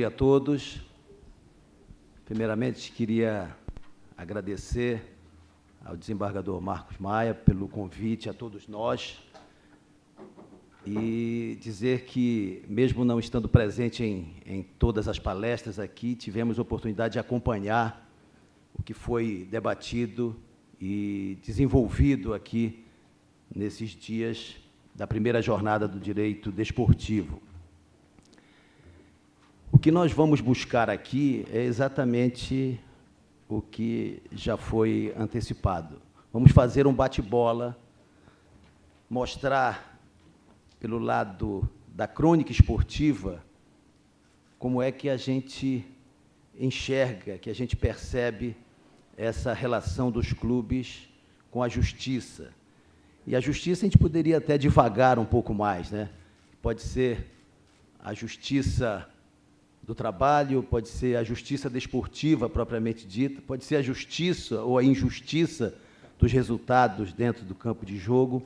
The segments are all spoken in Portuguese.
dia a todos. Primeiramente, queria agradecer ao desembargador Marcos Maia pelo convite a todos nós e dizer que, mesmo não estando presente em todas as palestras aqui, tivemos a oportunidade de acompanhar o que foi debatido e desenvolvido aqui nesses dias da primeira jornada do direito desportivo. O que nós vamos buscar aqui é exatamente o que já foi antecipado. Vamos fazer um bate-bola, mostrar, pelo lado da crônica esportiva, como é que a gente enxerga, que a gente percebe essa relação dos clubes com a justiça. E a justiça a gente poderia até divagar um pouco mais, né? Pode ser a justiça do trabalho, pode ser a justiça desportiva propriamente dita, pode ser a justiça ou a injustiça dos resultados dentro do campo de jogo.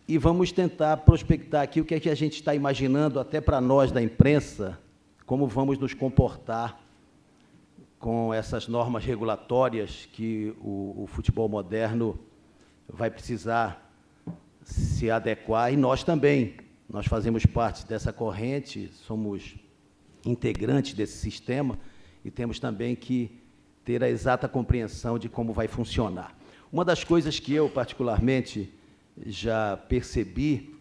E vamos tentar prospectar aqui o que é que a gente está imaginando, até para nós da imprensa, como vamos nos comportar com essas normas regulatórias que o futebol moderno vai precisar se adequar, e nós também. Nós fazemos parte dessa corrente, somos integrantes desse sistema e temos também que ter a exata compreensão de como vai funcionar. Uma das coisas que eu, particularmente, já percebi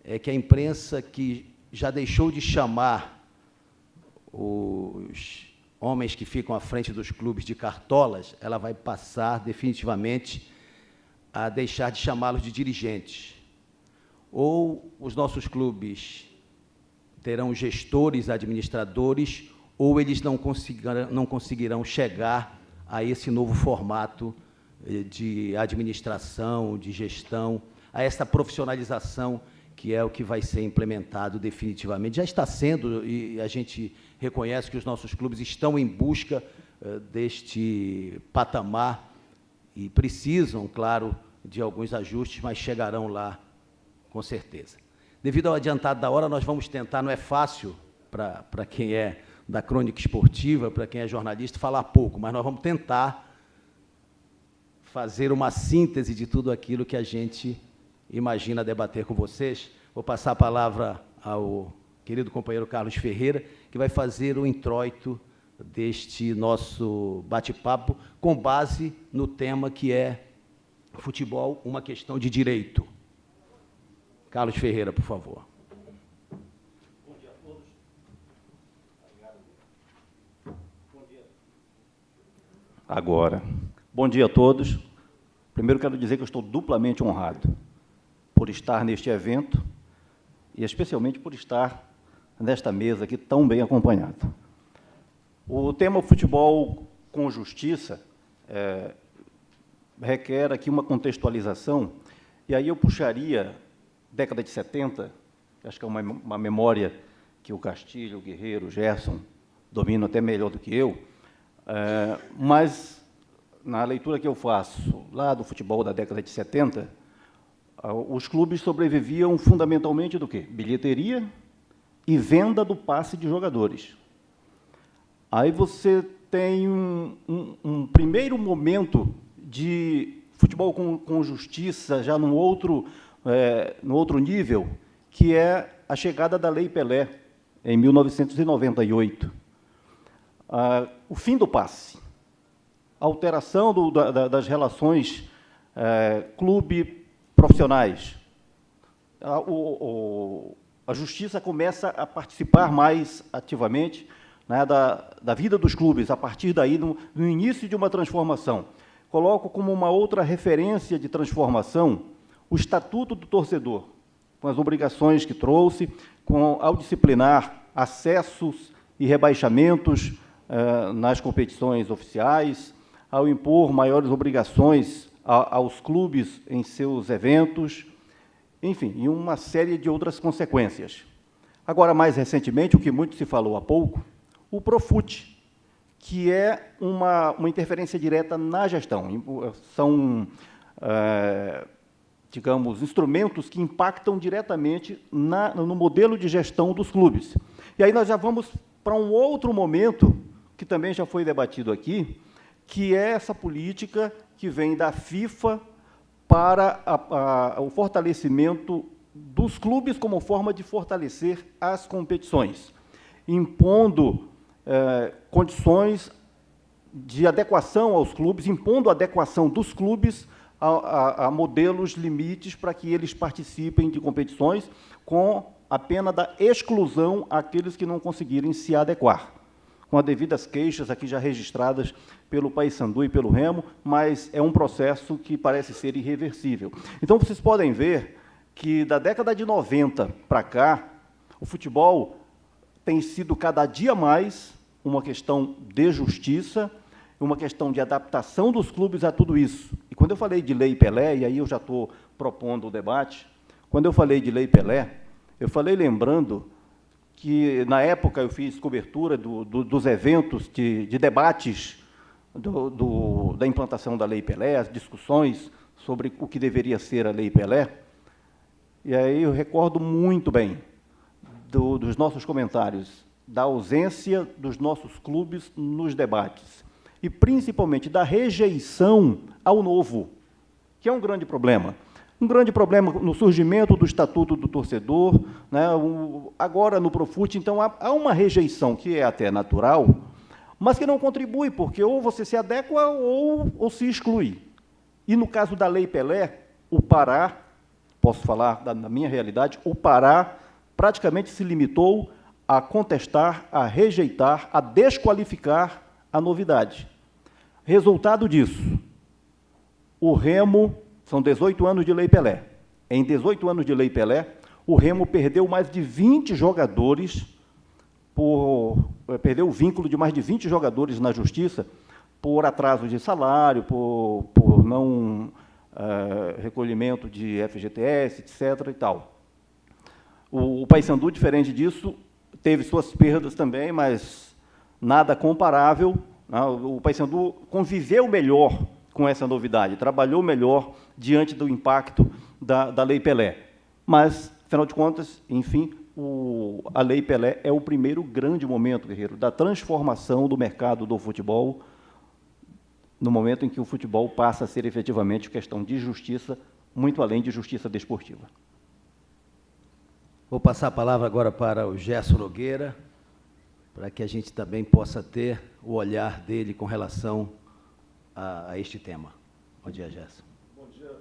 é que a imprensa, que já deixou de chamar os homens que ficam à frente dos clubes de cartolas, ela vai passar definitivamente a deixar de chamá-los de dirigentes. Ou os nossos clubes terão gestores, administradores, ou eles não conseguirão chegar a esse novo formato de administração, de gestão, a essa profissionalização que é o que vai ser implementado definitivamente. Já está sendo, e a gente reconhece que os nossos clubes estão em busca deste patamar e precisam, claro, de alguns ajustes, mas chegarão lá com certeza. Devido ao adiantado da hora, nós vamos tentar, não é fácil para quem é da crônica esportiva, para quem é jornalista, falar pouco, mas nós vamos tentar fazer uma síntese de tudo aquilo que a gente imagina debater com vocês. Vou passar a palavra ao querido companheiro Carlos Ferreira, que vai fazer o introito deste nosso bate-papo, com base no tema que é futebol, uma questão de direito. Carlos Ferreira, por favor. Bom dia a todos. Bom dia. Agora, bom dia a todos. Primeiro quero dizer que eu estou duplamente honrado por estar neste evento e especialmente por estar nesta mesa aqui tão bem acompanhado. O tema futebol com justiça requer aqui uma contextualização, e aí eu puxaria década de 70, acho que é uma memória que o Castilho, o Guerreiro, o Gerson dominam até melhor do que eu, mas, na leitura que eu faço lá do futebol da década de 70, os clubes sobreviviam fundamentalmente do quê? Bilheteria e venda do passe de jogadores. Aí você tem um primeiro momento de futebol com justiça, já no outro nível, que é a chegada da Lei Pelé, em 1998. O fim do passe, a alteração das relações clube-profissionais. A justiça começa a participar mais ativamente, né, da vida dos clubes, a partir daí, no início de uma transformação. Coloco como uma outra referência de transformação o Estatuto do Torcedor, com as obrigações que trouxe, ao disciplinar acessos e rebaixamentos nas competições oficiais, ao impor maiores obrigações aos clubes em seus eventos, enfim, e uma série de outras consequências. Agora, mais recentemente, o que muito se falou há pouco, o Profut, que é uma interferência direta na gestão. São, digamos, instrumentos que impactam diretamente no modelo de gestão dos clubes. E aí nós já vamos para um outro momento, que também já foi debatido aqui, que é essa política que vem da FIFA para o fortalecimento dos clubes como forma de fortalecer as competições, impondo condições de adequação aos clubes, impondo a adequação dos clubes a modelos limites para que eles participem de competições, com a pena da exclusão àqueles que não conseguirem se adequar, com as devidas queixas aqui já registradas pelo Paysandu e pelo Remo, mas é um processo que parece ser irreversível. Então, vocês podem ver que, da década de 90 para cá, o futebol tem sido cada dia mais uma questão de justiça, uma questão de adaptação dos clubes a tudo isso. E quando eu falei de Lei Pelé, e aí eu já estou propondo o debate, quando eu falei de Lei Pelé, eu falei lembrando que, na época, eu fiz cobertura dos eventos de debates da implantação da Lei Pelé, as discussões sobre o que deveria ser a Lei Pelé, e aí eu recordo muito bem dos nossos comentários, da ausência dos nossos clubes nos debates, e principalmente da rejeição ao novo, que é um grande problema. Um grande problema no surgimento do Estatuto do Torcedor, né, agora no Profut. Então, há uma rejeição que é até natural, mas que não contribui, porque ou você se adequa ou se exclui. E, no caso da Lei Pelé, o Pará, posso falar da minha realidade, o Pará praticamente se limitou a contestar, a rejeitar, a desqualificar a novidade. Resultado disso, o Remo... São 18 anos de Lei Pelé. Em 18 anos de Lei Pelé, o Remo perdeu mais de 20 jogadores, perdeu o vínculo de mais de 20 jogadores na Justiça por atraso de salário, por não recolhimento de FGTS, etc. e tal. O Paysandu, diferente disso, teve suas perdas também, mas nada comparável. O Paysandu conviveu melhor com essa novidade, trabalhou melhor diante do impacto da Lei Pelé. Mas, afinal de contas, enfim, a Lei Pelé é o primeiro grande momento, Guerreiro, da transformação do mercado do futebol, no momento em que o futebol passa a ser efetivamente questão de justiça, muito além de justiça desportiva. Vou passar a palavra agora para o Gerson Nogueira, para que a gente também possa ter o olhar dele com relação a este tema. Bom dia, Gerson. Bom dia.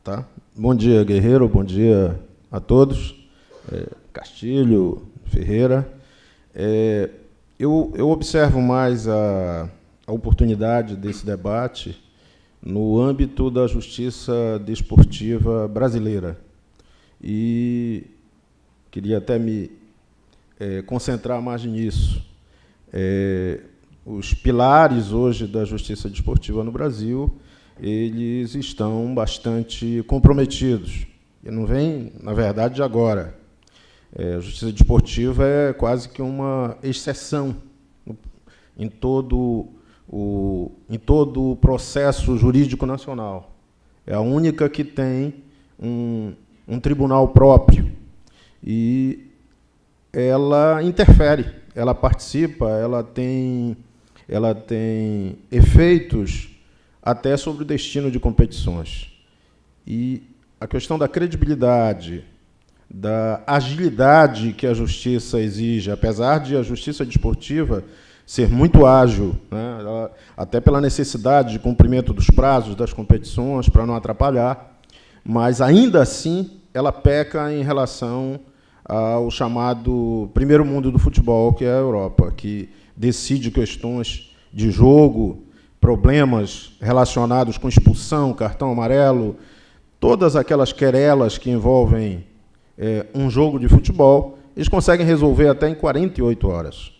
Tá. Bom dia, Guerreiro. Bom dia a todos. Castilho, Ferreira. Eu observo mais a oportunidade desse debate no âmbito da justiça desportiva brasileira. E queria até me concentrar mais nisso. Os pilares hoje da justiça desportiva no Brasil, eles estão bastante comprometidos. E não vem, na verdade, de agora. A justiça desportiva é quase que uma exceção em todo o processo jurídico nacional. É a única que tem um tribunal próprio. E ela interfere, ela participa, ela tem efeitos até sobre o destino de competições. E a questão da credibilidade, da agilidade que a justiça exige, apesar de a justiça desportiva ser muito ágil, né, até pela necessidade de cumprimento dos prazos das competições, para não atrapalhar, mas, ainda assim, ela peca em relação ao chamado primeiro mundo do futebol, que é a Europa, que decide questões de jogo, problemas relacionados com expulsão, cartão amarelo, todas aquelas querelas que envolvem um jogo de futebol, eles conseguem resolver até em 48 horas.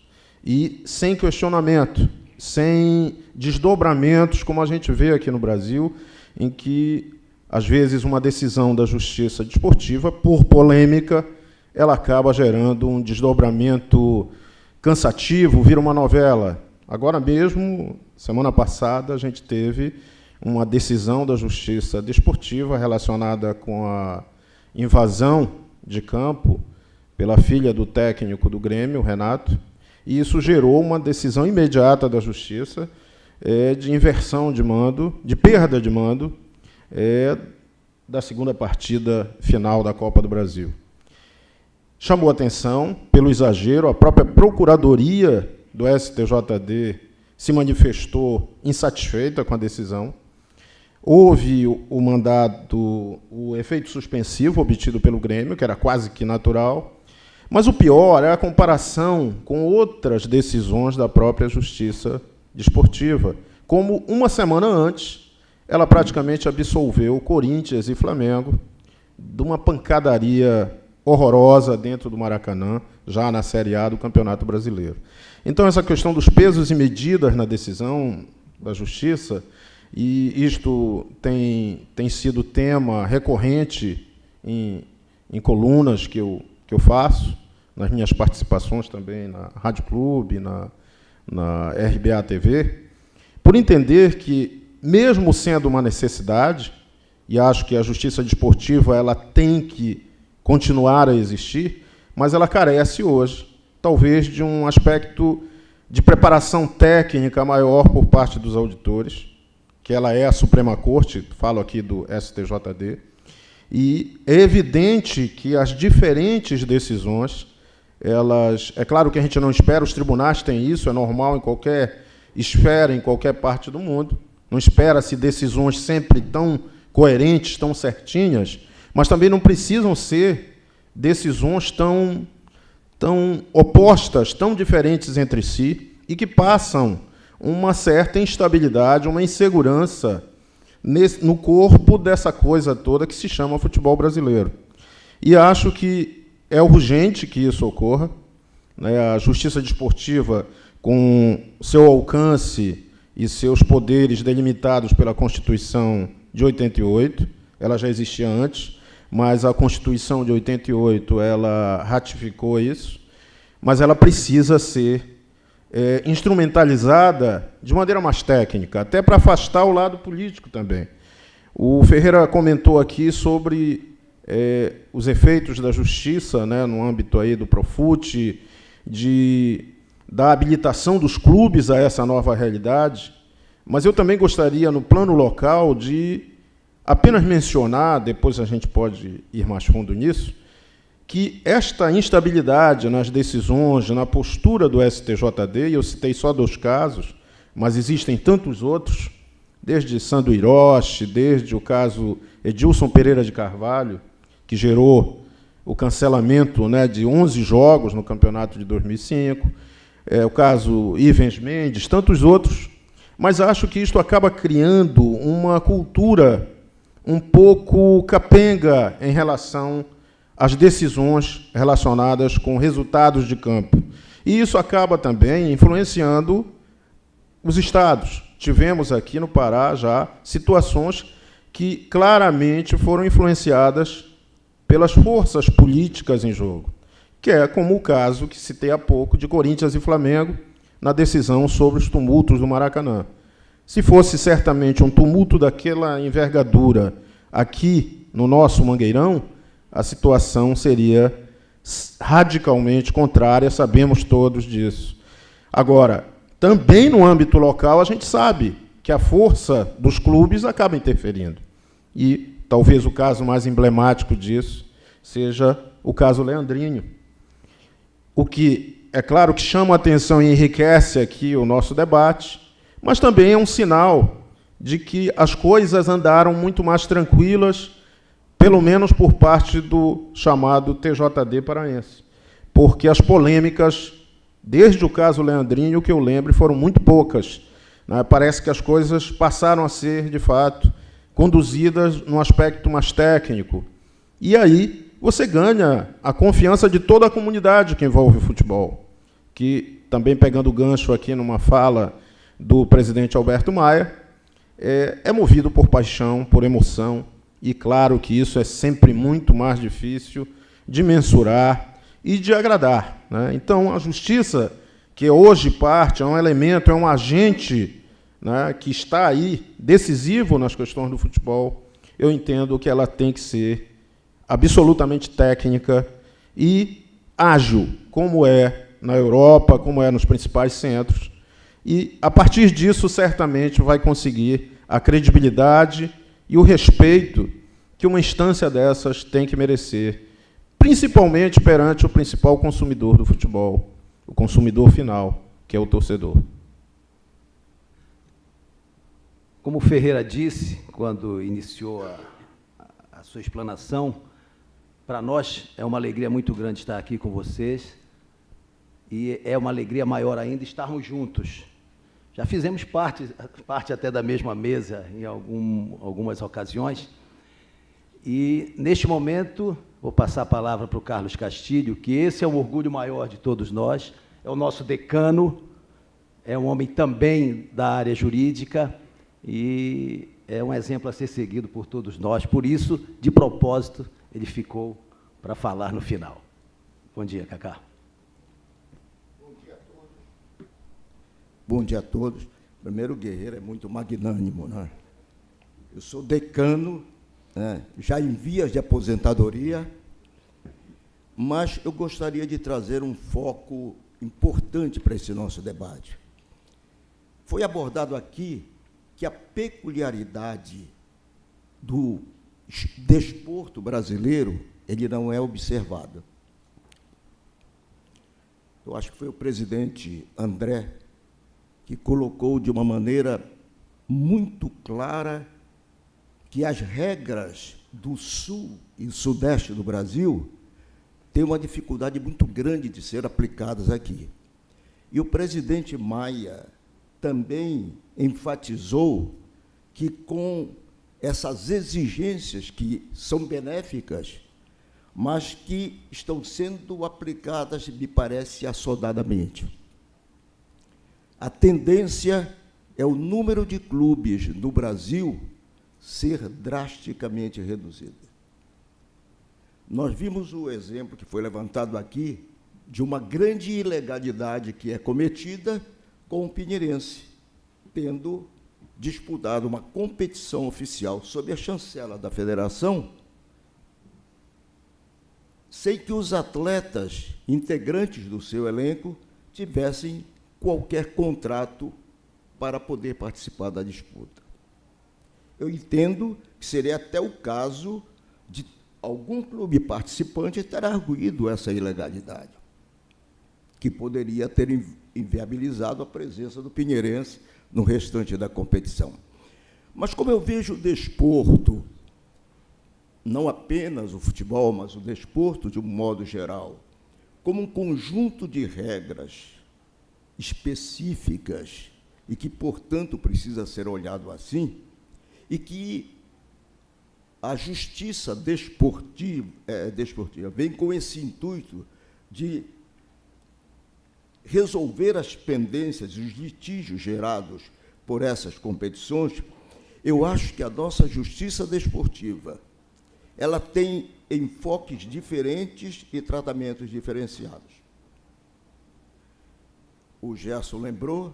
E sem questionamento, sem desdobramentos, como a gente vê aqui no Brasil, em que, às vezes, uma decisão da justiça desportiva, por polêmica, ela acaba gerando um desdobramento cansativo, vira uma novela. Agora mesmo, semana passada, a gente teve uma decisão da Justiça Desportiva relacionada com a invasão de campo pela filha do técnico do Grêmio, Renato, e isso gerou uma decisão imediata da Justiça de inversão de mando, de perda de mando, da segunda partida final da Copa do Brasil. Chamou atenção pelo exagero, a própria Procuradoria do STJD se manifestou insatisfeita com a decisão. Houve o mandato, o efeito suspensivo obtido pelo Grêmio, que era quase que natural, mas o pior é a comparação com outras decisões da própria Justiça Desportiva, como uma semana antes ela praticamente absolveu Corinthians e Flamengo de uma pancadaria horrorosa dentro do Maracanã, já na Série A do Campeonato Brasileiro. Então, essa questão dos pesos e medidas na decisão da Justiça, e isto tem sido tema recorrente em colunas que eu faço, nas minhas participações também na Rádio Clube, na RBA TV, por entender que, mesmo sendo uma necessidade, e acho que a justiça desportiva ela tem que continuar a existir, mas ela carece hoje, talvez, de um aspecto de preparação técnica maior por parte dos auditores, que ela é a Suprema Corte, falo aqui do STJD, e é evidente que as diferentes decisões, é claro que a gente não espera, os tribunais têm isso, é normal em qualquer esfera, em qualquer parte do mundo, não espera-se decisões sempre tão coerentes, tão certinhas, mas também não precisam ser decisões tão opostas, tão diferentes entre si, e que passam uma certa instabilidade, uma insegurança no corpo dessa coisa toda que se chama futebol brasileiro. E acho que é urgente que isso ocorra, né? A justiça desportiva, com seu alcance e seus poderes delimitados pela Constituição de 88, ela já existia antes, mas a Constituição de 88 ela ratificou isso, mas ela precisa ser instrumentalizada de maneira mais técnica, até para afastar o lado político também. O Ferreira comentou aqui sobre os efeitos da justiça, né, no âmbito aí do Profut, da habilitação dos clubes a essa nova realidade, mas eu também gostaria, no plano local, de apenas mencionar, depois a gente pode ir mais fundo nisso, que esta instabilidade nas decisões, na postura do STJD, e eu citei só 2 casos, mas existem tantos outros, desde Sandro Hiroshi, desde o caso Edilson Pereira de Carvalho, que gerou o cancelamento, né, de 11 jogos no campeonato de 2005, o caso Ivens Mendes, tantos outros, mas acho que isto acaba criando uma cultura um pouco capenga em relação às decisões relacionadas com resultados de campo. E isso acaba também influenciando os estados. Tivemos aqui no Pará já situações que claramente foram influenciadas pelas forças políticas em jogo, que é como o caso que citei há pouco de Corinthians e Flamengo na decisão sobre os tumultos do Maracanã. Se fosse certamente um tumulto daquela envergadura aqui no nosso Mangueirão, a situação seria radicalmente contrária, sabemos todos disso. Agora, também no âmbito local, a gente sabe que a força dos clubes acaba interferindo. E talvez o caso mais emblemático disso seja o caso Leandrinho. O que, é claro, que chama a atenção e enriquece aqui o nosso debate, mas também é um sinal de que as coisas andaram muito mais tranquilas, pelo menos por parte do chamado TJD paraense, porque as polêmicas, desde o caso Leandrinho, que eu lembro, foram muito poucas, né? Parece que as coisas passaram a ser, de fato, conduzidas num aspecto mais técnico. E aí você ganha a confiança de toda a comunidade que envolve o futebol, que, também pegando o gancho aqui numa fala do presidente Alberto Maia, é movido por paixão, por emoção, e claro que isso é sempre muito mais difícil de mensurar e de agradar, né? Então, a justiça, que hoje parte, é um elemento, é um agente, né, que está aí, decisivo nas questões do futebol, eu entendo que ela tem que ser absolutamente técnica e ágil, como é na Europa, como é nos principais centros, e, a partir disso, certamente vai conseguir a credibilidade e o respeito que uma instância dessas tem que merecer, principalmente perante o principal consumidor do futebol, o consumidor final, que é o torcedor. Como o Ferreira disse, quando iniciou a sua explanação, para nós é uma alegria muito grande estar aqui com vocês e é uma alegria maior ainda estarmos juntos. Já fizemos parte até da mesma mesa em algumas ocasiões e, neste momento, vou passar a palavra para o Carlos Castilho, que esse é o orgulho maior de todos nós, é o nosso decano, é um homem também da área jurídica e é um exemplo a ser seguido por todos nós. Por isso, de propósito, ele ficou para falar no final. Bom dia, Cacá. Bom dia a todos. Bom dia a todos. Primeiro, o Guerreiro é muito magnânimo, né? Eu sou decano, né, já em vias de aposentadoria, mas eu gostaria de trazer um foco importante para esse nosso debate. Foi abordado aqui que a peculiaridade do desporto brasileiro, ele não é observado. Eu acho que foi o presidente André que colocou de uma maneira muito clara que as regras do sul e sudeste do Brasil têm uma dificuldade muito grande de ser aplicadas aqui. E o presidente Maia também enfatizou que, com essas exigências que são benéficas, mas que estão sendo aplicadas, me parece, assodadamente. A tendência é o número de clubes no Brasil ser drasticamente reduzido. Nós vimos o exemplo que foi levantado aqui de uma grande ilegalidade que é cometida com o Pinheirense, tendo disputado uma competição oficial sob a chancela da federação, sem que os atletas integrantes do seu elenco tivessem qualquer contrato para poder participar da disputa. Eu entendo que seria até o caso de algum clube participante ter arguído essa ilegalidade, que poderia ter inviabilizado a presença do Pinheirense no restante da competição. Mas, como eu vejo o desporto, não apenas o futebol, mas o desporto de um modo geral, como um conjunto de regras específicas e que, portanto, precisa ser olhado assim, e que a justiça desportiva vem com esse intuito de resolver as pendências, os litígios gerados por essas competições. Eu acho que a nossa justiça desportiva ela tem enfoques diferentes e tratamentos diferenciados. O Gerson lembrou,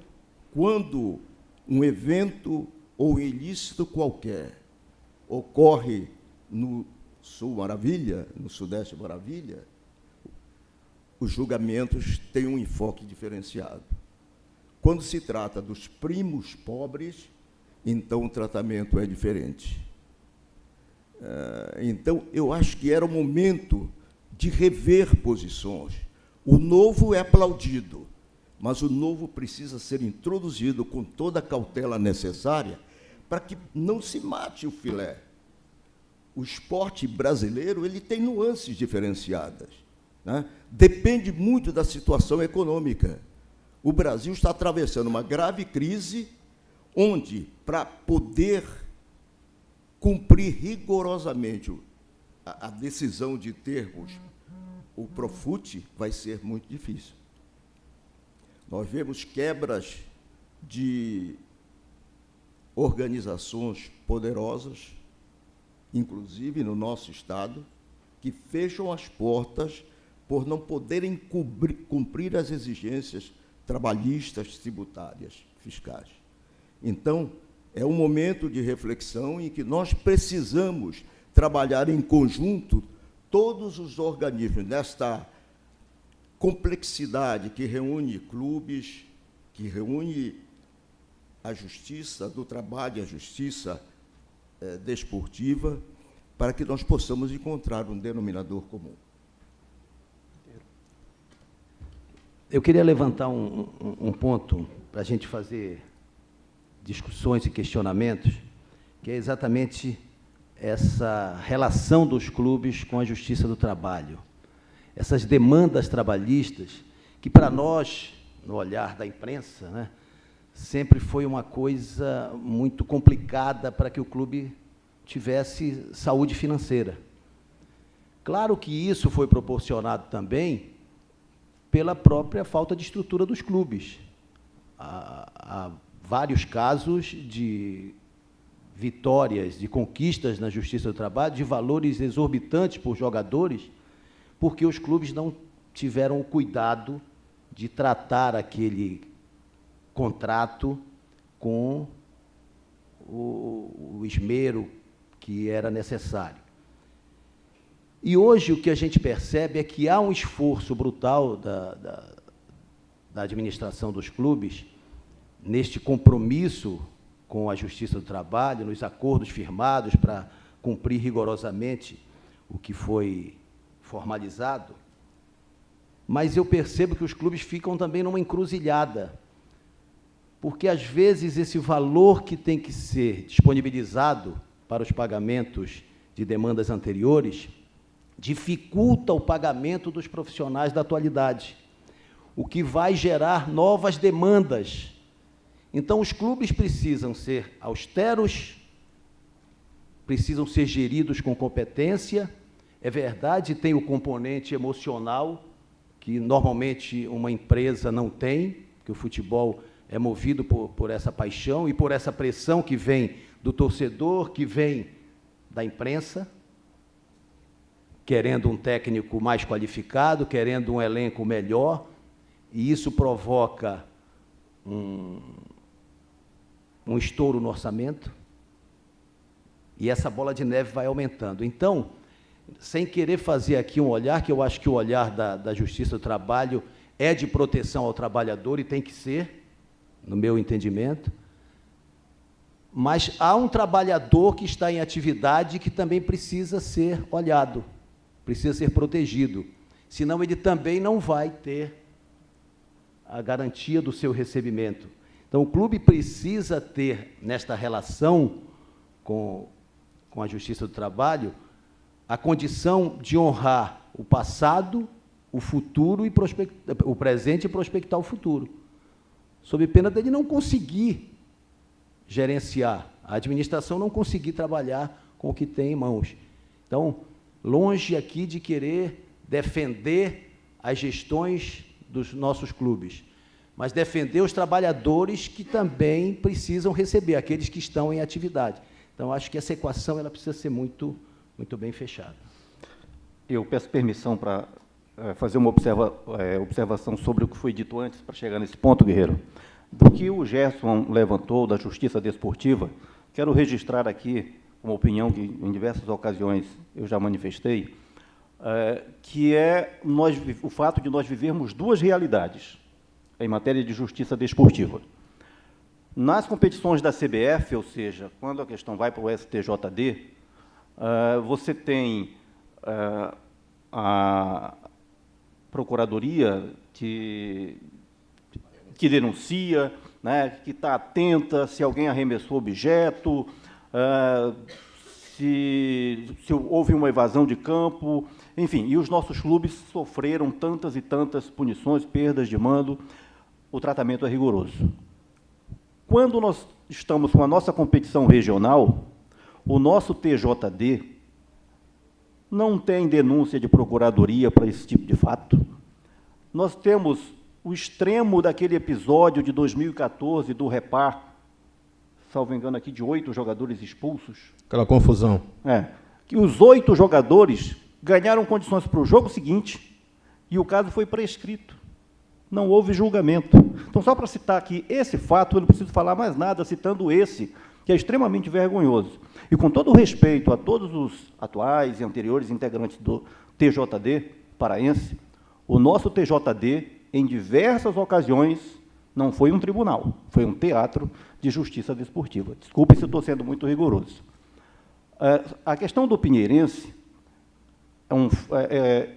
quando um evento ou ilícito qualquer ocorre no Sul Maravilha, no Sudeste Maravilha, os julgamentos têm um enfoque diferenciado. Quando se trata dos primos pobres, então o tratamento é diferente. Então, eu acho que era o momento de rever posições. O novo é aplaudido, mas o novo precisa ser introduzido com toda a cautela necessária para que não se mate o filé. O esporte brasileiro ele tem nuances diferenciadas, né? Depende muito da situação econômica. O Brasil está atravessando uma grave crise, onde, para poder cumprir rigorosamente a decisão de termos o Profut, vai ser muito difícil. Nós vemos quebras de organizações poderosas, inclusive no nosso Estado, que fecham as portas por não poderem cumprir as exigências trabalhistas, tributárias, fiscais. Então, é um momento de reflexão em que nós precisamos trabalhar em conjunto todos os organismos nesta complexidade que reúne clubes, que reúne a justiça do trabalho, a justiça desportiva, para que nós possamos encontrar um denominador comum. Eu queria levantar um ponto para a gente fazer discussões e questionamentos, que é exatamente essa relação dos clubes com a justiça do trabalho. Essas demandas trabalhistas, que para nós, no olhar da imprensa, né, sempre foi uma coisa muito complicada para que o clube tivesse saúde financeira. Claro que isso foi proporcionado também pela própria falta de estrutura dos clubes. Há vários casos de vitórias, de conquistas na Justiça do Trabalho, de valores exorbitantes por jogadores, porque os clubes não tiveram o cuidado de tratar aquele contrato com o esmero que era necessário. E hoje o que a gente percebe é que há um esforço brutal da administração dos clubes neste compromisso com a Justiça do Trabalho, nos acordos firmados para cumprir rigorosamente o que foi formalizado, mas eu percebo que os clubes ficam também numa encruzilhada, porque, às vezes, esse valor que tem que ser disponibilizado para os pagamentos de demandas anteriores dificulta o pagamento dos profissionais da atualidade, o que vai gerar novas demandas. Então, os clubes precisam ser austeros, precisam ser geridos com competência. É verdade, tem o componente emocional, que normalmente uma empresa não tem, que o futebol é movido por essa paixão e por essa pressão que vem do torcedor, que vem da imprensa, querendo um técnico mais qualificado, querendo um elenco melhor, e isso provoca um estouro no orçamento, e essa bola de neve vai aumentando. Então, sem querer fazer aqui um olhar, que eu acho que o olhar da Justiça do Trabalho é de proteção ao trabalhador, e tem que ser, no meu entendimento, mas há um trabalhador que está em atividade que também precisa ser olhado, precisa ser protegido, senão ele também não vai ter a garantia do seu recebimento. Então, o clube precisa ter, nesta relação com a Justiça do Trabalho, a condição de honrar o passado, o futuro, o presente e prospectar o futuro, sob pena dele não conseguir gerenciar, a administração não conseguir trabalhar com o que tem em mãos. Então, longe aqui de querer defender as gestões dos nossos clubes, mas defender os trabalhadores que também precisam receber, aqueles que estão em atividade. Então, acho que essa equação ela precisa ser muito bem fechada. Eu peço permissão para fazer uma observação sobre o que foi dito antes, para chegar nesse ponto, Guerreiro. Do que o Gerson levantou da justiça desportiva, quero registrar aqui uma opinião que, em diversas ocasiões, eu já manifestei, que é o fato de nós vivermos duas realidades em matéria de justiça desportiva. Nas competições da CBF, ou seja, quando a questão vai para o STJD, você tem a Procuradoria que denuncia, né, que está atenta se alguém arremessou objeto, se houve uma evasão de campo, enfim, e os nossos clubes sofreram tantas e tantas punições, perdas de mando, o tratamento é rigoroso. Quando nós estamos com a nossa competição regional, o nosso TJD não tem denúncia de procuradoria para esse tipo de fato. Nós temos o extremo daquele episódio de 2014 do Repar, salvo engano aqui, de 8 jogadores expulsos. Aquela confusão. Que os 8 jogadores ganharam condições para o jogo seguinte e o caso foi prescrito. Não houve julgamento. Então, só para citar aqui esse fato, eu não preciso falar mais nada, citando esse, que é extremamente vergonhoso. E, com todo o respeito a todos os atuais e anteriores integrantes do TJD paraense, O nosso TJD, em diversas ocasiões, não foi um tribunal, foi um teatro de justiça desportiva. Desculpe se eu estou sendo muito rigoroso. A questão do Pinheirense,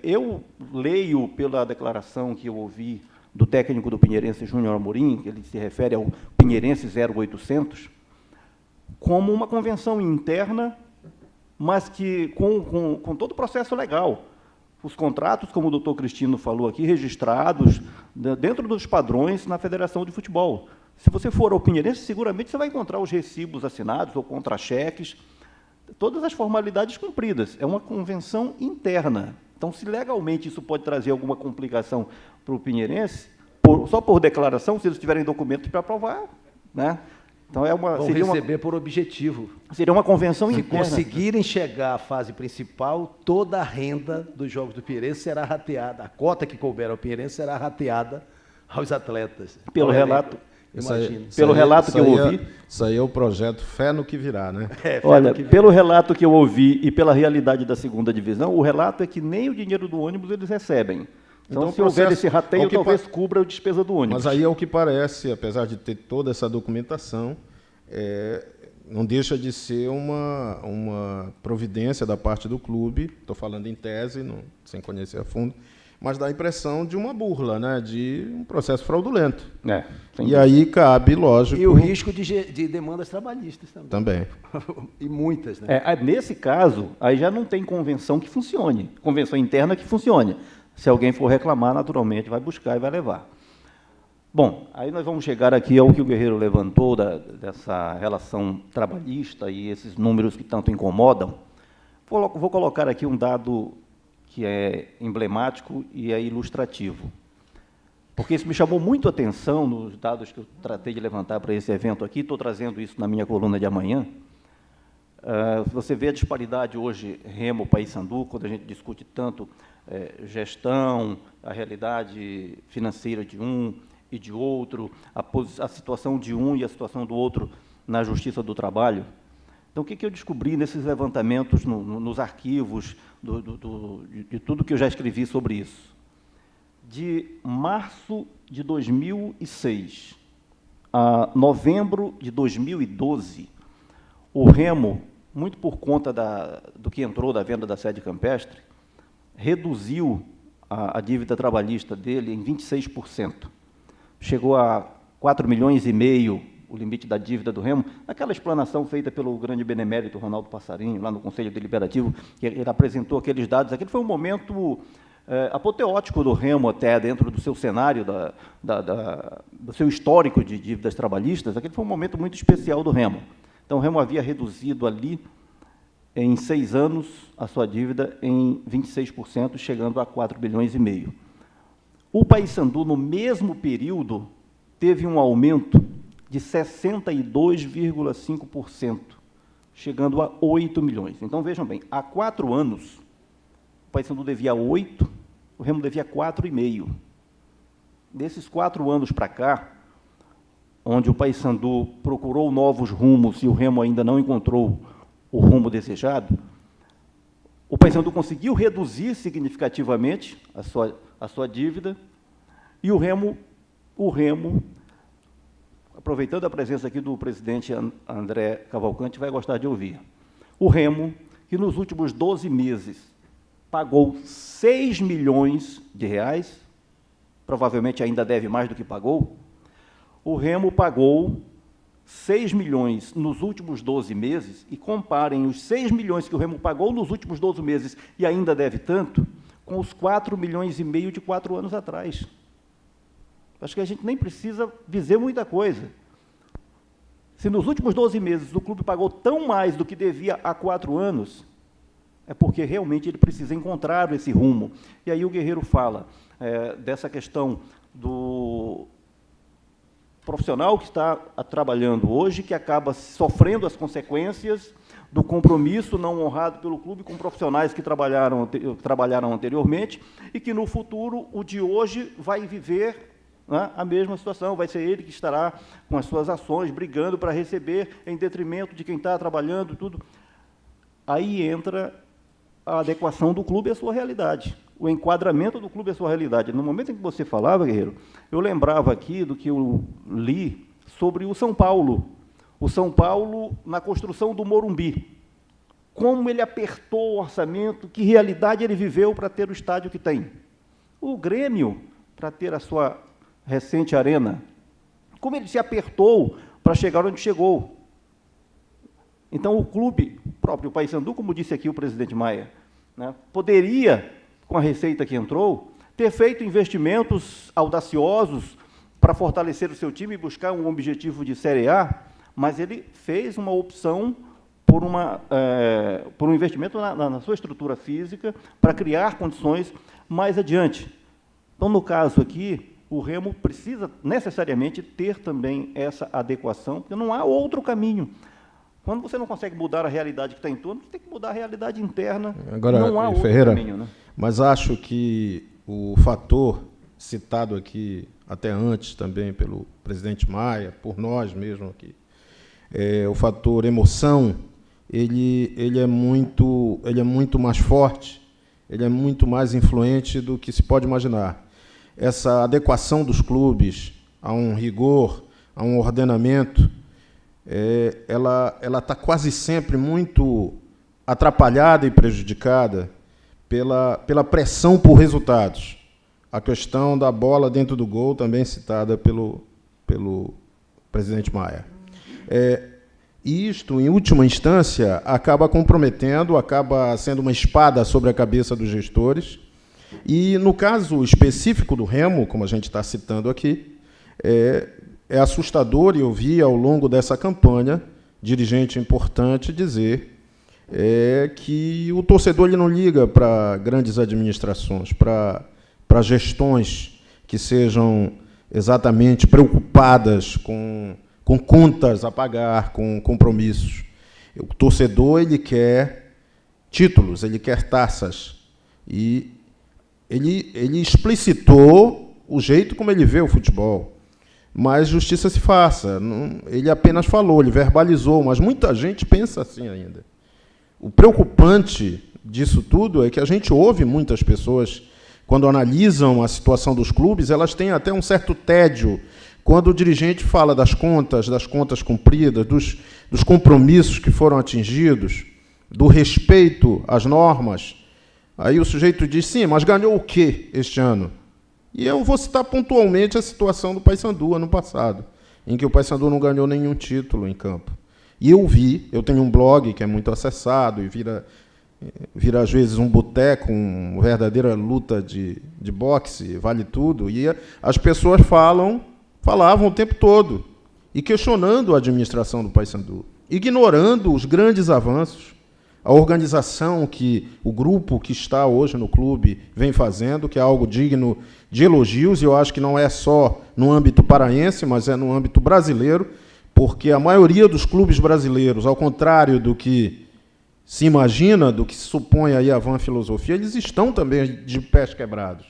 eu leio pela declaração que eu ouvi do técnico do Pinheirense, Júnior Amorim, que ele se refere ao Pinheirense 0800, como uma convenção interna, mas que com todo o processo legal. Os contratos, como o doutor Cristino falou aqui, registrados dentro dos padrões na Federação de Futebol. Se você for ao Pinheirense, seguramente você vai encontrar os recibos assinados ou contra-cheques, todas as formalidades cumpridas. É uma convenção interna. Então, se legalmente isso pode trazer alguma complicação para o Pinheirense, só por declaração, se eles tiverem documentos para provar, né? Então, vão receber por objetivo. Seria uma convenção interna. Se conseguirem chegar à fase principal, toda a renda dos Jogos do Pinheirense será rateada. A cota que couber ao Pinheirense será rateada aos atletas. Pelo relato, imagino. Pelo relato que eu ouvi... Isso aí é o projeto Fé no que Virá, né? Olha, pelo relato que eu ouvi e pela realidade da segunda divisão, o relato é que nem o dinheiro do ônibus eles recebem. Então, se houver esse rateio, talvez cubra a despesa do ônibus. Mas aí é o que parece, apesar de ter toda essa documentação, não deixa de ser uma providência da parte do clube, estou falando em tese, sem conhecer a fundo, mas dá a impressão de uma burla, né, de um processo fraudulento. E aí cabe, lógico... E o risco de demandas trabalhistas também. E muitas, né? Nesse caso, aí já não tem convenção que funcione, convenção interna que funcione. Se alguém for reclamar, naturalmente, vai buscar e vai levar. Bom, aí nós vamos chegar aqui ao que o Guerreiro levantou, dessa relação trabalhista e esses números que tanto incomodam. Vou colocar aqui um dado que é emblemático e é ilustrativo, porque isso me chamou muito a atenção nos dados que eu tratei de levantar para esse evento aqui, estou trazendo isso na minha coluna de amanhã. Você vê a disparidade hoje, Remo, Paysandu, quando a gente discute tanto gestão, a realidade financeira de um e de outro, a situação de um e a situação do outro na Justiça do Trabalho. Então, o que eu descobri nesses levantamentos, nos arquivos, de tudo que eu já escrevi sobre isso? De março de 2006 a novembro de 2012, o Remo, muito por conta do que entrou da venda da sede campestre, reduziu a dívida trabalhista dele em 26%. Chegou a 4,5 milhões o limite da dívida do Remo, naquela explanação feita pelo grande benemérito Ronaldo Passarinho, lá no Conselho Deliberativo, que ele apresentou aqueles dados. Aquele foi um momento apoteótico do Remo, até dentro do seu cenário, do seu histórico de dívidas trabalhistas. Aquele foi um momento muito especial do Remo. Então, o Remo havia reduzido ali, em 6 anos, a sua dívida em 26%, chegando a 4,5 bilhões. O Paysandu, no mesmo período, teve um aumento de 62,5%, chegando a 8 milhões. Então, vejam bem, há 4 anos, o Paysandu devia 8, o Remo devia 4,5. Desses 4 anos para cá, onde o Paysandu procurou novos rumos e o Remo ainda não encontrou o rumo desejado, o Paysandu conseguiu reduzir significativamente a sua dívida, e o Remo, aproveitando a presença aqui do presidente André Cavalcante, vai gostar de ouvir. O Remo, que nos últimos 12 meses pagou 6 milhões de reais, provavelmente ainda deve mais do que pagou, o Remo pagou 6 milhões nos últimos 12 meses, e comparem os 6 milhões que o Remo pagou nos últimos 12 meses e ainda deve tanto, com os 4,5 milhões de 4 anos atrás. Acho que a gente nem precisa dizer muita coisa. Se nos últimos 12 meses o clube pagou tão mais do que devia há 4 anos, é porque realmente ele precisa encontrar esse rumo. E aí o Guerreiro fala dessa questão do profissional que está trabalhando hoje, que acaba sofrendo as consequências do compromisso não honrado pelo clube com profissionais que trabalharam anteriormente e que, no futuro, o de hoje vai viver, né, a mesma situação. Vai ser ele que estará com as suas ações, brigando para receber em detrimento de quem está trabalhando, tudo. Aí entra a adequação do clube à sua realidade, o enquadramento do clube à sua realidade. No momento em que você falava, Guerreiro, eu lembrava aqui do que eu li sobre o São Paulo. O São Paulo na construção do Morumbi. Como ele apertou o orçamento, que realidade ele viveu para ter o estádio que tem. O Grêmio, para ter a sua recente arena, como ele se apertou para chegar onde chegou. Então, o clube, o próprio Paysandu, como disse aqui o presidente Maia, né, poderia, com a receita que entrou, ter feito investimentos audaciosos para fortalecer o seu time e buscar um objetivo de Série A, mas ele fez uma opção por um investimento na sua estrutura física para criar condições mais adiante. Então, no caso aqui, o Remo precisa necessariamente ter também essa adequação, porque não há outro caminho. Quando você não consegue mudar a realidade que está em torno, você tem que mudar a realidade interna. Agora, não há outro Ferreira, caminho, né? Mas acho que o fator citado aqui, até antes também pelo presidente Maia, por nós mesmo aqui, o fator emoção, ele é muito mais forte, ele é muito mais influente do que se pode imaginar. Essa adequação dos clubes a um rigor, a um ordenamento, ela está quase sempre muito atrapalhada e prejudicada pela pressão por resultados. A questão da bola dentro do gol, também citada pelo presidente Maia. E isto, em última instância, acaba comprometendo, acaba sendo uma espada sobre a cabeça dos gestores. E, no caso específico do Remo, como a gente está citando aqui, é assustador, e eu vi ao longo dessa campanha, dirigente importante dizer que o torcedor ele não liga para grandes administrações, para gestões que sejam exatamente preocupadas com contas a pagar, com compromissos. O torcedor ele quer títulos, ele quer taças. E ele explicitou o jeito como ele vê o futebol. Mas justiça se faça. Ele apenas falou, ele verbalizou, mas muita gente pensa assim ainda. O preocupante disso tudo é que a gente ouve muitas pessoas, quando analisam a situação dos clubes, elas têm até um certo tédio quando o dirigente fala das contas cumpridas, dos compromissos que foram atingidos, do respeito às normas. Aí o sujeito diz, sim, mas ganhou o quê este ano? E eu vou citar pontualmente a situação do Paysandu ano passado, em que o Paysandu não ganhou nenhum título em campo. E eu tenho um blog que é muito acessado e vira às vezes um boteco, uma verdadeira luta de boxe, vale tudo, e as pessoas falavam o tempo todo, e questionando a administração do Paysandu, ignorando os grandes avanços, a organização que o grupo que está hoje no clube vem fazendo, que é algo digno de elogios, e eu acho que não é só no âmbito paraense, mas é no âmbito brasileiro, porque a maioria dos clubes brasileiros, ao contrário do que se imagina, do que se supõe aí a vã filosofia, eles estão também de pés quebrados.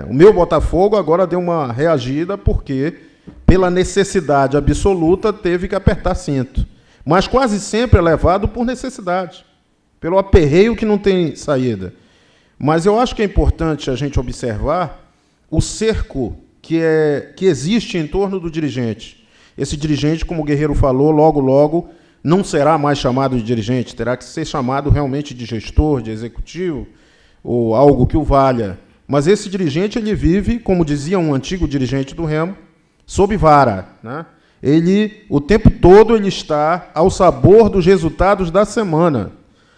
O meu Botafogo agora deu uma reagida porque, pela necessidade absoluta, teve que apertar cinto. Mas quase sempre é levado por necessidade, pelo aperreio que não tem saída. Mas eu acho que é importante a gente observar o cerco que existe em torno do dirigente. Esse dirigente, como o Guerreiro falou, logo, não será mais chamado de dirigente, terá que ser chamado realmente de gestor, de executivo, ou algo que o valha. Mas esse dirigente ele vive, como dizia um antigo dirigente do Remo, sob vara, né? Ele, o tempo todo, ele está ao sabor dos resultados da semana.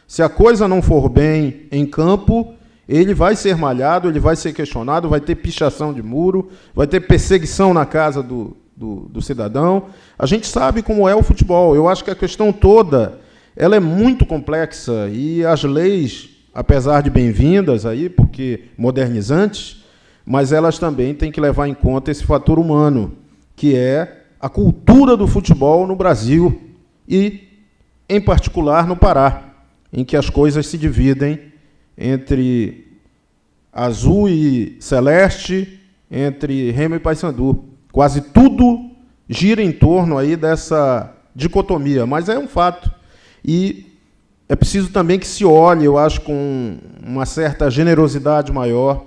Se a coisa não for bem em campo, ele vai ser malhado, ele vai ser questionado, vai ter pichação de muro, vai ter perseguição na casa do cidadão. A gente sabe como é o futebol. Eu acho que a questão toda ela é muito complexa e as leis, apesar de bem-vindas, aí, porque modernizantes, mas elas também têm que levar em conta esse fator humano, que é a cultura do futebol no Brasil e, em particular, no Pará, em que as coisas se dividem entre azul e celeste, entre Remo e Paysandu. Quase tudo gira em torno aí dessa dicotomia, mas é um fato. E é preciso também que se olhe, eu acho, com uma certa generosidade maior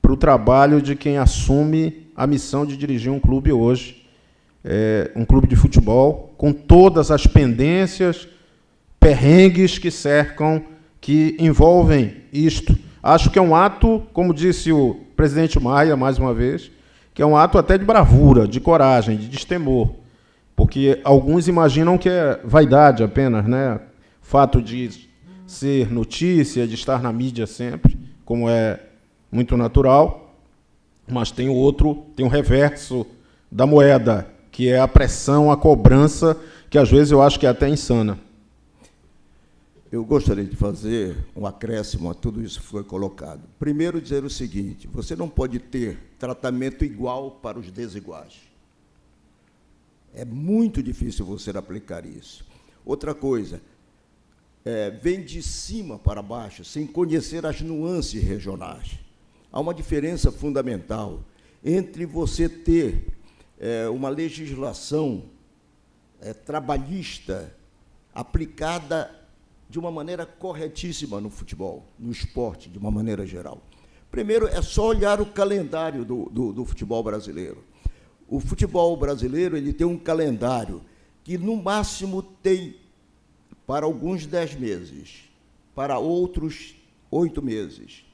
para o trabalho de quem assume a missão de dirigir um clube hoje, um clube de futebol, com todas as pendências, perrengues que cercam, que envolvem isto. Acho que é um ato, como disse o presidente Maia, mais uma vez, que é um ato até de bravura, de coragem, de destemor, porque alguns imaginam que é vaidade apenas, né? O fato de ser notícia, de estar na mídia sempre, como é muito natural, mas tem o reverso da moeda, que é a pressão, a cobrança, que às vezes eu acho que é até insana. Eu gostaria de fazer um acréscimo a tudo isso que foi colocado. Primeiro, dizer o seguinte: você não pode ter tratamento igual para os desiguais. É muito difícil você aplicar isso. Outra coisa, vem de cima para baixo, sem conhecer as nuances regionais. Há uma diferença fundamental entre você ter uma legislação trabalhista aplicada de uma maneira corretíssima no futebol, no esporte, de uma maneira geral. Primeiro, é só olhar o calendário do futebol brasileiro. O futebol brasileiro ele tem um calendário que, no máximo, tem, para alguns, 10 meses, para outros, 8 meses.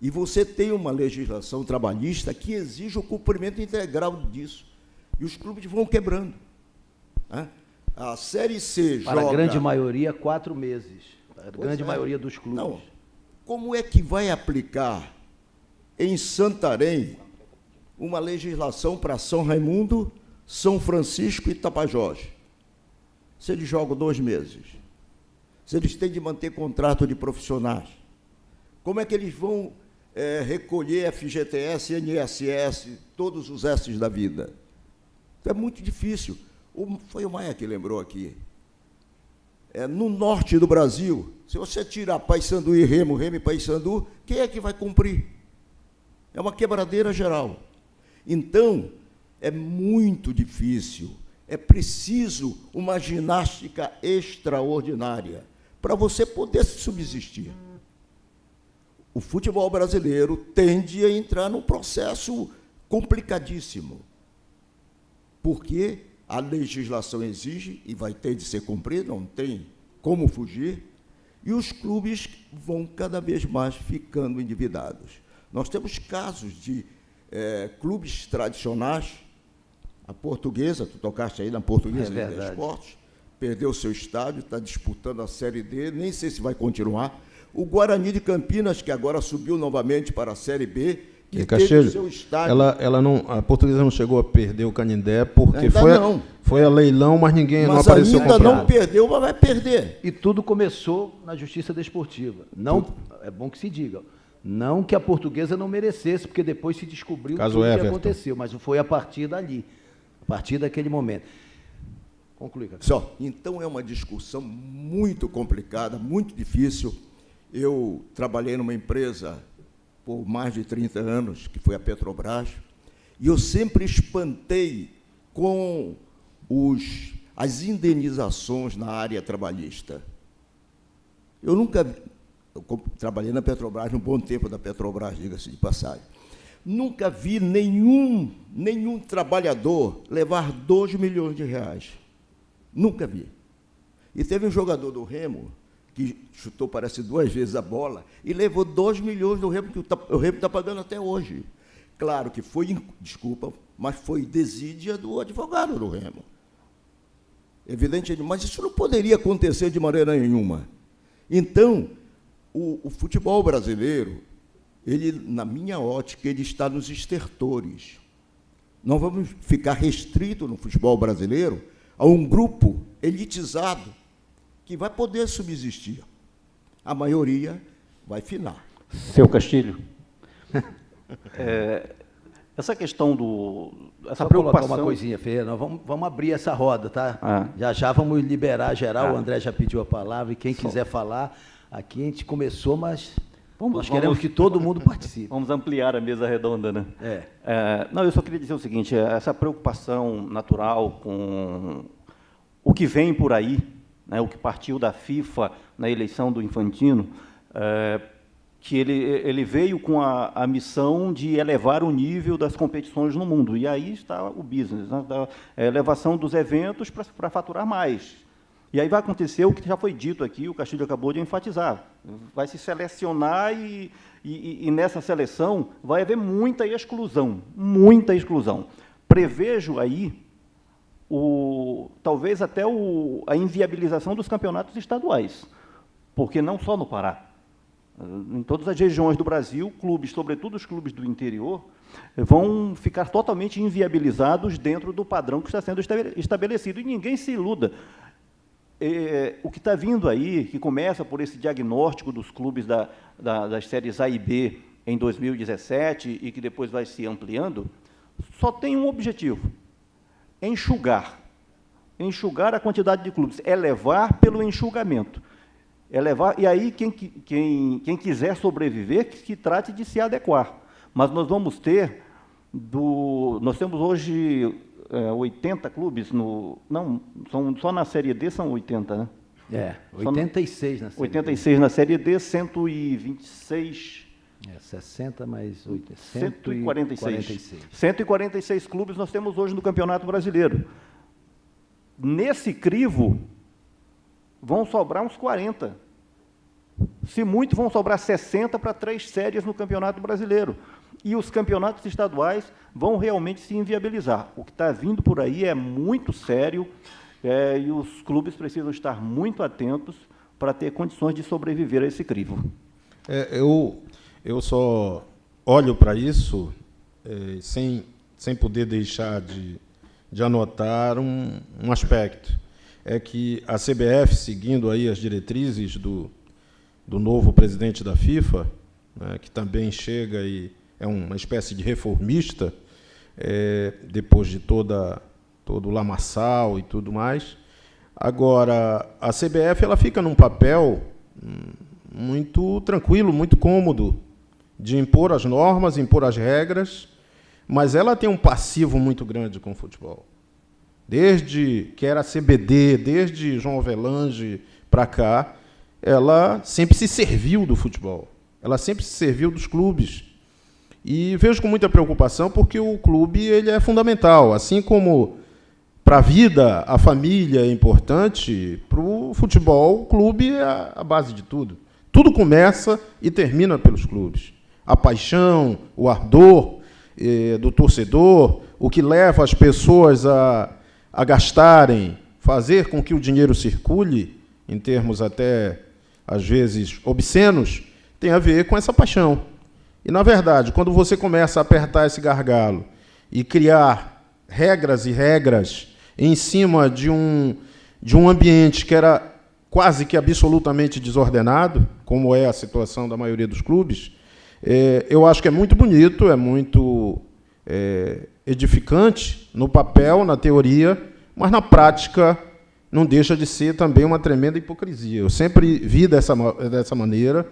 E você tem uma legislação trabalhista que exige o cumprimento integral disso. E os clubes vão quebrando, né? A Série C para a grande maioria, 4 meses. A grande maioria dos clubes. Não. Como é que vai aplicar em Santarém uma legislação para São Raimundo, São Francisco e Tapajós? Se eles jogam 2 meses? Se eles têm de manter contrato de profissionais? Como é que eles vão recolher FGTS, INSS, todos os S's da vida? Então, é muito difícil. Foi o Maia que lembrou aqui. No norte do Brasil, se você tirar Paysandu e Remo, Remo e Paysandu, quem é que vai cumprir? É uma quebradeira geral. Então, é muito difícil. É preciso uma ginástica extraordinária para você poder subsistir. O futebol brasileiro tende a entrar num processo complicadíssimo, porque a legislação exige e vai ter de ser cumprida, não tem como fugir, e os clubes vão cada vez mais ficando endividados. Nós temos casos de clubes tradicionais, a Portuguesa, tu tocaste aí na Portuguesa de Esportes, perdeu seu estádio, está disputando a Série D, nem sei se vai continuar. O Guarani de Campinas, que agora subiu novamente para a Série B, que teve o seu estádio. A Portuguesa não chegou a perder o Canindé, porque foi a leilão, mas ninguém não apareceu comprando. Ainda não perdeu, mas vai perder. E tudo começou na Justiça Desportiva. Não, é bom que se diga. Não que a Portuguesa não merecesse, porque depois se descobriu tudo o que aconteceu, mas foi a partir dali, a partir daquele momento. Conclui, Cacá. Só. Então, é uma discussão muito complicada, muito difícil. Eu trabalhei numa empresa por mais de 30 anos, que foi a Petrobras, e eu sempre espantei com as indenizações na área trabalhista. Eu trabalhei na Petrobras, um bom tempo da Petrobras, diga-se de passagem. Nunca vi nenhum trabalhador levar 2 milhões de reais. Nunca vi. E teve um jogador do Remo que chutou, parece, 2 vezes a bola, e levou 2 milhões do Remo, que o Remo está pagando até hoje. Claro que foi, desculpa, mas foi desídia do advogado do Remo. Evidentemente, mas isso não poderia acontecer de maneira nenhuma. Então, o futebol brasileiro, ele, na minha ótica, ele está nos estertores. Não vamos ficar restrito no futebol brasileiro a um grupo elitizado que vai poder subsistir. A maioria vai finar. Seu Castilho, essa questão essa preocupação... Uma coisinha, Ferreira, nós vamos abrir essa roda, tá? Já vamos liberar geral, o André já pediu a palavra, e quem quiser falar, aqui a gente começou, mas nós queremos que todo mundo participe. Vamos ampliar a mesa redonda, né? Não, eu só queria dizer o seguinte, essa preocupação natural com o que vem por aí, né, o que partiu da FIFA na eleição do Infantino, que ele veio com a missão de elevar o nível das competições no mundo. E aí está o business, né, da elevação dos eventos para faturar mais. E aí vai acontecer o que já foi dito aqui, o Castilho acabou de enfatizar. Vai se selecionar e nessa seleção vai haver muita exclusão, muita exclusão. Prevejo aí, talvez até a inviabilização dos campeonatos estaduais, porque não só no Pará. Em todas as regiões do Brasil, clubes, sobretudo os clubes do interior, vão ficar totalmente inviabilizados dentro do padrão que está sendo estabelecido. E ninguém se iluda. O que está vindo aí, que começa por esse diagnóstico dos clubes das séries A e B em 2017 e que depois vai se ampliando, só tem um objetivo: enxugar a quantidade de clubes, elevar pelo enxugamento. E aí quem quiser sobreviver, que trate de se adequar. Mas nós vamos ter, nós temos hoje 80 clubes, só na Série D são 80, né? 86 na Série 86 na Série D, 126... 60 mais 8, 146. 146 clubes nós temos hoje no Campeonato Brasileiro. Nesse crivo, vão sobrar uns 40. Se muito, vão sobrar 60 para 3 séries no Campeonato Brasileiro. E os campeonatos estaduais vão realmente se inviabilizar. O que está vindo por aí é muito sério, e os clubes precisam estar muito atentos para ter condições de sobreviver a esse crivo. Eu só olho para isso sem poder deixar de anotar um aspecto. É que a CBF, seguindo aí as diretrizes do novo presidente da FIFA, né, que também chega e é uma espécie de reformista, depois de todo o lamaçal e tudo mais. Agora, a CBF ela fica num papel muito tranquilo, muito cômodo, de impor as normas, impor as regras, mas ela tem um passivo muito grande com o futebol. Desde que era a CBD, desde João Avelange para cá, ela sempre se serviu do futebol, ela sempre se serviu dos clubes. E vejo com muita preocupação porque o clube ele é fundamental, assim como para a vida, a família é importante, para o futebol, o clube é a base de tudo. Tudo começa e termina pelos clubes. A paixão, o ardor do torcedor, o que leva as pessoas a gastarem, fazer com que o dinheiro circule, em termos até, às vezes, obscenos, tem a ver com essa paixão. E, na verdade, quando você começa a apertar esse gargalo e criar regras e regras em cima de um ambiente que era quase que absolutamente desordenado, como é a situação da maioria dos clubes, eu acho que é muito bonito, é muito edificante no papel, na teoria, mas na prática não deixa de ser também uma tremenda hipocrisia. Eu sempre vi dessa maneira,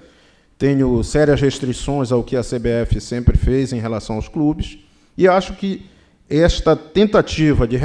tenho sérias restrições ao que a CBF sempre fez em relação aos clubes, e acho que esta tentativa de